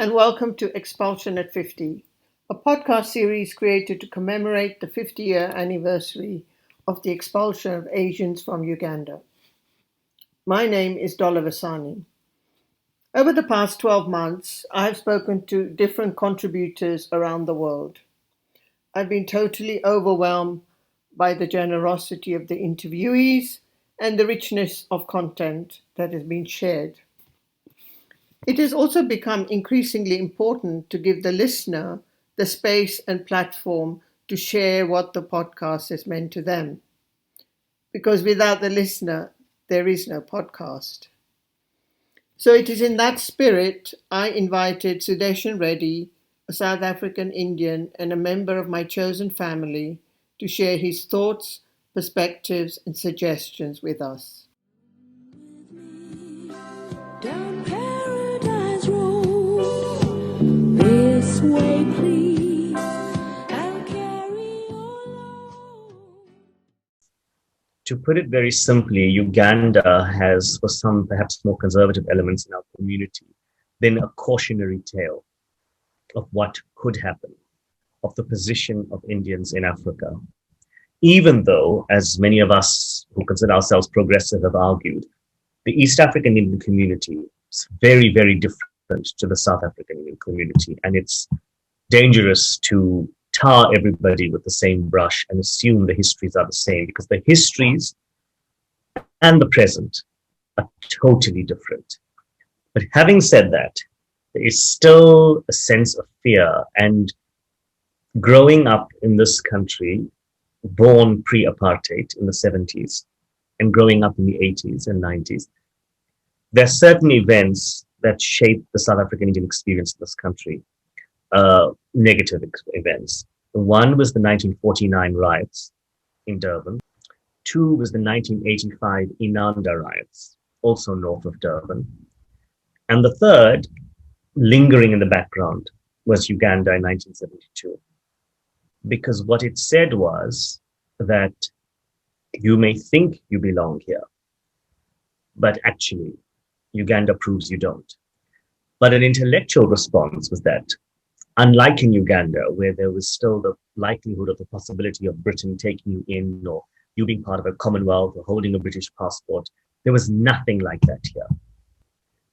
and welcome to Expulsion at 50, a podcast series created to commemorate the 50-year anniversary of the expulsion of Asians from Uganda. My name is Dola Vasani. Over the past 12 months, I have spoken to different contributors around the world. I've been totally overwhelmed by the generosity of the interviewees and the richness of content that has been shared. It has also become increasingly important to give the listener the space and platform to share what the podcast has meant to them. Because without the listener, there is no podcast. So it is in that spirit I invited Sudeshan Reddy, a South African Indian and a member of my chosen family, to share his thoughts, perspectives, and suggestions with us. Down Paradise Road, this way please, I'll carry your load. To put it very simply, Uganda has, for some perhaps more conservative elements in our community, been a cautionary tale of what could happen, of the position of Indians in Africa. Even though, as many of us who consider ourselves progressive have argued, the East African Indian community is very, very different to the South African Indian community. And it's dangerous to tar everybody with the same brush and assume the histories are the same, because the histories and the present are totally different. But having said that, there is still a sense of fear. And growing up in this country, born pre-apartheid in the 70s, and growing up in the 80s and 90s, there are certain events that shaped the South African Indian experience in this country, negative events. One was the 1949 riots in Durban. Two was the 1985 Inanda riots, also north of Durban. And the third, lingering in the background, was Uganda in 1972. Because what it said was that you may think you belong here, but actually Uganda proves you don't. But an intellectual response was that, unlike in Uganda, where there was still the likelihood of the possibility of Britain taking you in, or you being part of a Commonwealth or holding a British passport, there was nothing like that here.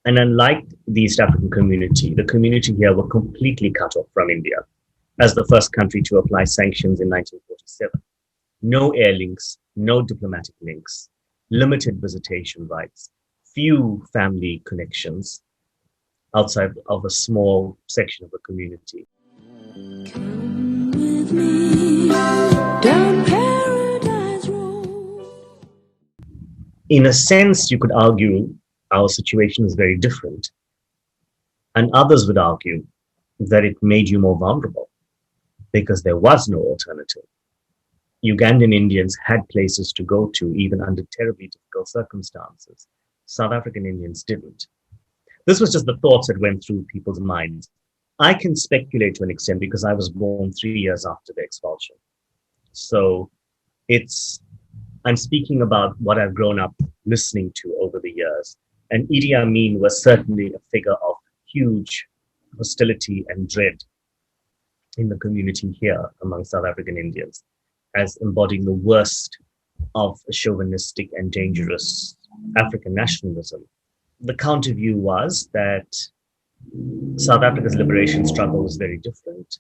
And unlike the East African community, the community here were completely cut off from India as the first country to apply sanctions in 1947. No air links, no diplomatic links, limited visitation rights, few family connections outside of a small section of the community. Come with me down Paradise Road. In a sense, you could argue our situation is very different. And others would argue that it made you more vulnerable because there was no alternative. Ugandan Indians had places to go to, even under terribly difficult circumstances. South African Indians didn't. This was just the thoughts that went through people's minds. I can speculate to an extent because I was born 3 years after the expulsion. So I'm speaking about what I've grown up listening to over the years. And Idi Amin was certainly a figure of huge hostility and dread in the community here among South African Indians, as embodying the worst of a chauvinistic and dangerous African nationalism. The counter view was that South Africa's liberation struggle was very different,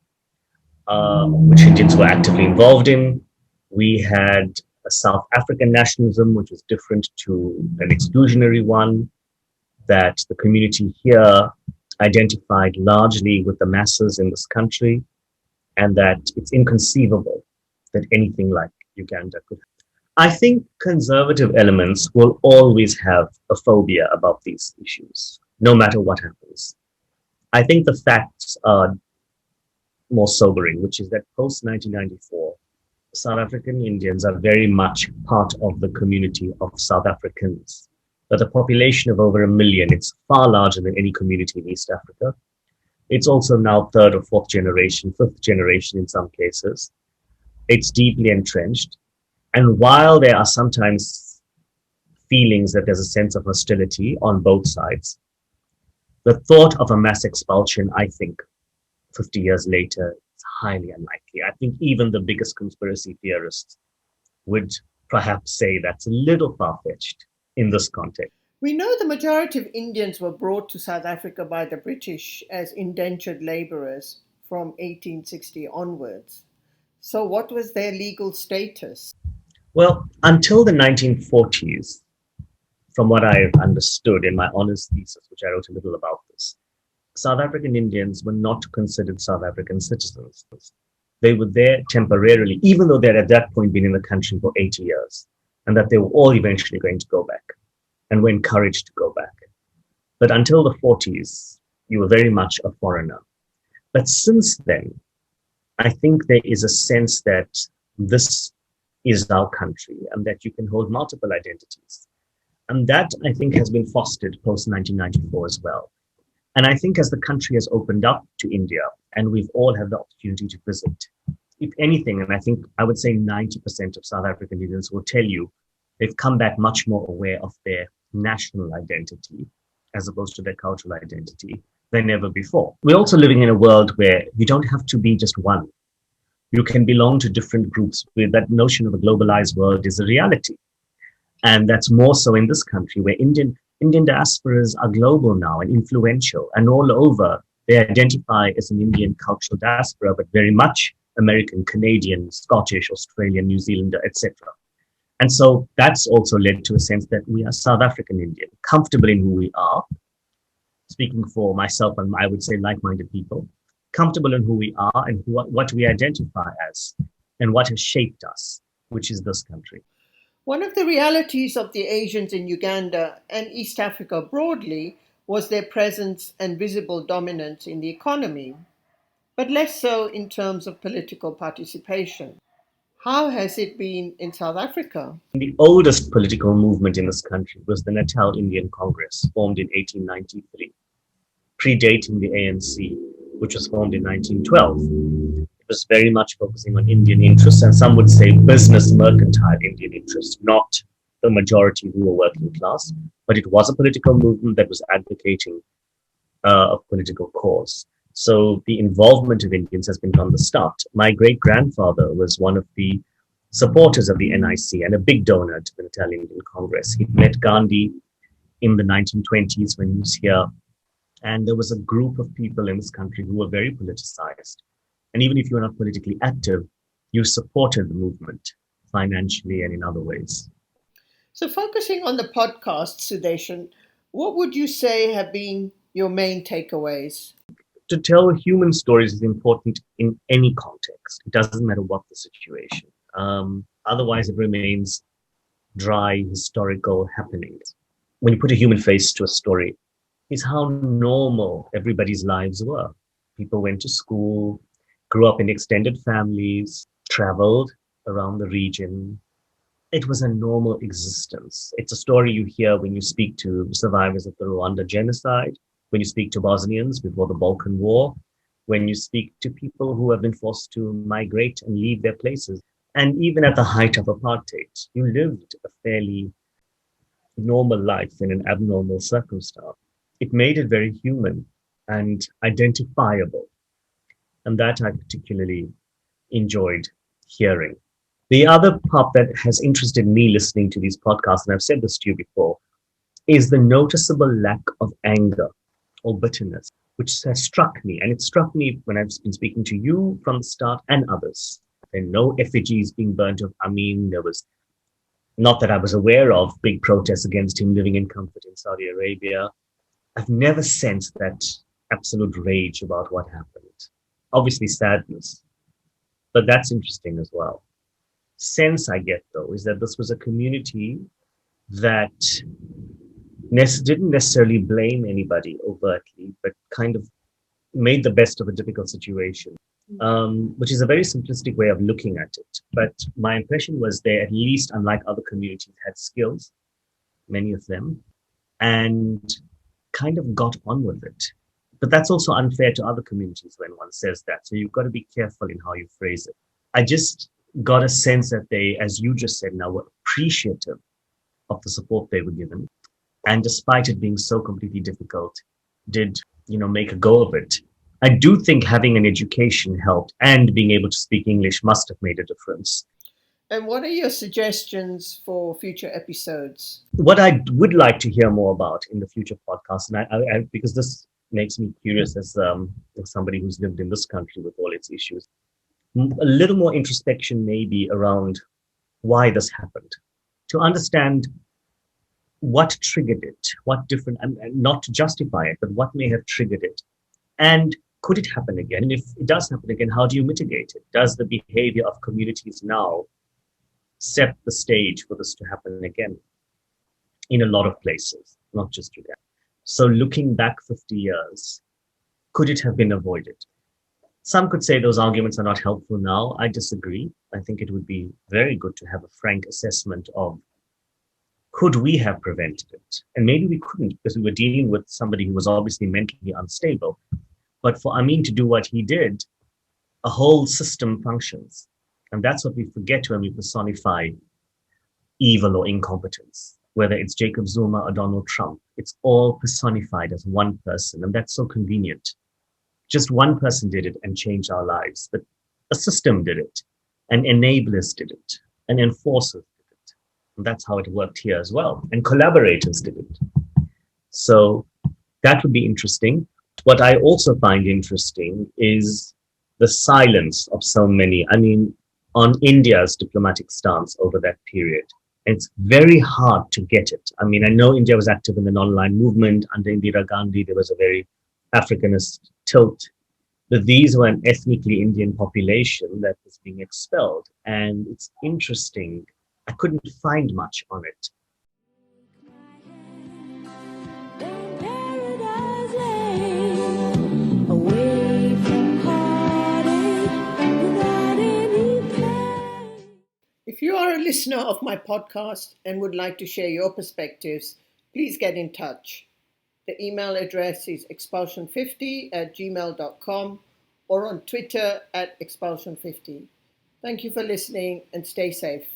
which Indians were actively involved in. We had a South African nationalism, which was different to an exclusionary one, that the community here identified largely with the masses in this country, and that it's inconceivable that anything like Uganda could happen. I think conservative elements will always have a phobia about these issues, no matter what happens. I think the facts are more sobering, which is that post-1994, South African Indians are very much part of the community of South Africans. With a population of over 1 million, it's far larger than any community in East Africa. It's also now third or fourth generation, fifth generation in some cases. It's deeply entrenched. And while there are sometimes feelings that there's a sense of hostility on both sides, The thought of a mass expulsion, I think, 50 years later, is highly unlikely. I think even the biggest conspiracy theorists would perhaps say that's a little far-fetched in this context. We know the majority of Indians were brought to South Africa by the British as indentured labourers from 1860 onwards. So, what was their legal status? Well, until the 1940s, from what I've understood in my honours thesis, which I wrote a little about this, South African Indians were not considered South African citizens. They were there temporarily, even though they'd at that point been in the country for 80 years, and that they were all eventually going to go back and were encouraged to go back. But until the 40s, you were very much a foreigner. But since then, I think there is a sense that this is our country and that you can hold multiple identities. And that, I think, has been fostered post-1994 as well. And I think as the country has opened up to India and we've all had the opportunity to visit, if anything, and I think I would say 90% of South African Indians will tell you they've come back much more aware of their national identity as opposed to their cultural identity than ever before. We're also living in a world where you don't have to be just one. You can belong to different groups, where that notion of a globalized world is a reality. And that's more so in this country where Indian diasporas are global now and influential, and all over they identify as an Indian cultural diaspora, but very much American, Canadian, Scottish, Australian, New Zealander, etc. And so that's also led to a sense that we are South African Indian, comfortable in who we are, speaking for myself and I would say like-minded people, comfortable in who we are and what we identify as and what has shaped us, which is this country. One of the realities of the Asians in Uganda and East Africa broadly was their presence and visible dominance in the economy, but less so in terms of political participation. How has it been in South Africa? The oldest political movement in this country was the Natal Indian Congress, formed in 1893, predating the ANC, which was formed in 1912. It was very much focusing on Indian interests, and some would say business mercantile Indian interests, not the majority who were working class, but it was a political movement that was advocating a political cause. So the involvement of Indians has been from the start. My great-grandfather was one of the supporters of the NIC and a big donor to the Natal Indian Congress. He met Gandhi in the 1920s when he was here. And there was a group of people in this country who were very politicized. And even if you were not politically active, you supported the movement financially and in other ways. So, focusing on the podcast, Sudeshan, what would you say have been your main takeaways? To tell human stories is important in any context. It doesn't matter what the situation. Otherwise, it remains dry historical happenings. When you put a human face to a story, is how normal everybody's lives were. People went to school, grew up in extended families, traveled around the region. It was a normal existence. It's a story you hear when you speak to survivors of the Rwanda genocide, when you speak to Bosnians before the Balkan War, when you speak to people who have been forced to migrate and leave their places. And even at the height of apartheid, you lived a fairly normal life in an abnormal circumstance. It made it very human and identifiable. And that I particularly enjoyed hearing. The other part that has interested me listening to these podcasts, and I've said this to you before, is the noticeable lack of anger or bitterness, which has struck me. And it struck me when I've been speaking to you from the start and others. There are no effigies being burnt of Amin. There was, not that I was aware of, big protests against him living in comfort in Saudi Arabia. I've never sensed that absolute rage about what happened. Obviously sadness, but that's interesting as well. Sense I get, though, is that this was a community that didn't necessarily blame anybody overtly, but kind of made the best of a difficult situation, which is a very simplistic way of looking at it. But my impression was they, at least unlike other communities, had skills, many of them, and kind of got on with it. But that's also unfair to other communities when one says that. So you've got to be careful in how you phrase it. I just got a sense that they, as you just said now, were appreciative of the support they were given. And despite it being so completely difficult, did, make a go of it. I do think having an education helped, and being able to speak English must have made a difference. And what are your suggestions for future episodes? What I would like to hear more about in the future podcasts, and because this makes me curious as somebody who's lived in this country with all its issues, a little more introspection maybe around why this happened, to understand what triggered it, what different, and not to justify it, but what may have triggered it. And could it happen again? And if it does happen again, how do you mitigate it? Does the behavior of communities now set the stage for this to happen again in a lot of places, not just Uganda? So looking back 50 years, could it have been avoided? Some could say those arguments are not helpful now. I disagree. I think it would be very good to have a frank assessment of, could we have prevented it? And maybe we couldn't, because we were dealing with somebody who was obviously mentally unstable. But for Amin to do what he did, a whole system functions. And that's what we forget when we personify evil or incompetence, whether it's Jacob Zuma or Donald Trump. It's all personified as one person, and that's so convenient. Just one person did it and changed our lives, but a system did it, and enablers did it, and enforcers did it. And that's how it worked here as well, and collaborators did it. So that would be interesting. What I also find interesting is the silence of so many. I mean, on India's diplomatic stance over that period. It's very hard to get it. I mean, I know India was active in the non-aligned movement. Under Indira Gandhi, there was a very Africanist tilt. But these were an ethnically Indian population that was being expelled. And it's interesting. I couldn't find much on it. Down Paradise Lane, away from heartache, without any pain. If you are a listener of my podcast and would like to share your perspectives, please get in touch. The email address is expulsion50@gmail.com or on Twitter @expulsion50. Thank you for listening and stay safe.